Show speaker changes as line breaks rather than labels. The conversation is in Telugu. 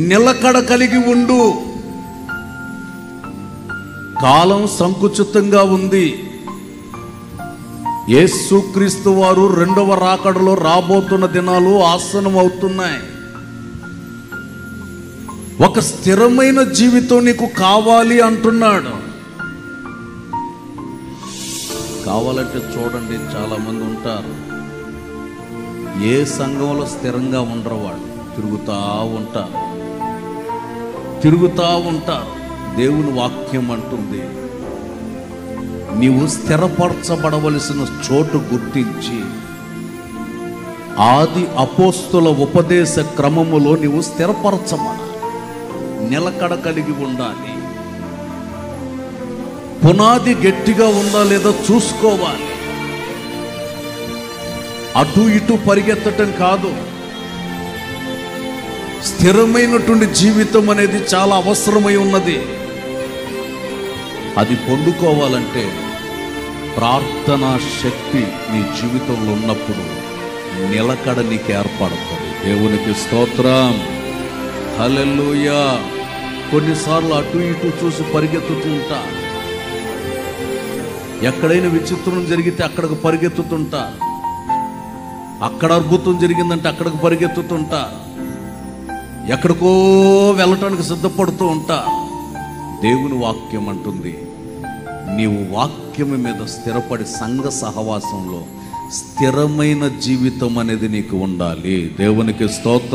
నిలకడ కలిగి ఉండు. కాలం సంకుచితంగా ఉంది. యేసుక్రీస్తు వారు రెండవ రాకడలో రాబోతున్న దినాలు ఆసనం అవుతున్నాయి. ఒక స్థిరమైన జీవితం నీకు కావాలి అంటున్నాడు. కావాలంటే చూడండి, చాలా మంది ఉంటారు, ఏ సంఘంలో స్థిరంగా ఉండరు. వాళ్ళు తిరుగుతా ఉంటారు. దేవుని వాక్యం అంటుంది, నీవు స్థిరపరచబడవలసిన చోటు గుర్తించి ఆది అపోస్తుల ఉపదేశ క్రమములో నీవు స్థిరపరచమన, నిలకడ కలిగి ఉండాలి. పునాది గట్టిగా ఉందా లేదా చూసుకోవాలి. అటు ఇటు పరిగెత్తటం కాదు. స్థిరమైనటువంటి జీవితం అనేది చాలా అవసరమై ఉన్నది. అది పొందుకోవాలంటే ప్రార్థనా శక్తి నీ జీవితంలో ఉన్నప్పుడు నిలకడ నీకు ఏర్పడుతుంది. దేవునికి స్తోత్రం, హల్లెలూయా. కొన్నిసార్లు అటు ఇటు చూసి పరిగెత్తుతుంటా, ఎక్కడైనా విచిత్రం జరిగితే అక్కడికి పరిగెత్తుతుంటా, అక్కడ అద్భుతం జరిగిందంటే అక్కడికి పరిగెత్తుతుంటా, ఎక్కడికో వెళ్ళటానికి సిద్ధపడుతూ ఉంటా. దేవుని వాక్యం అంటుంది, నీవు వాక్యం మీద స్థిరపడి సంఘ సహవాసంలో స్థిరమైన జీవితం అనేది నీకు ఉండాలి. దేవునికి స్తోత్రం.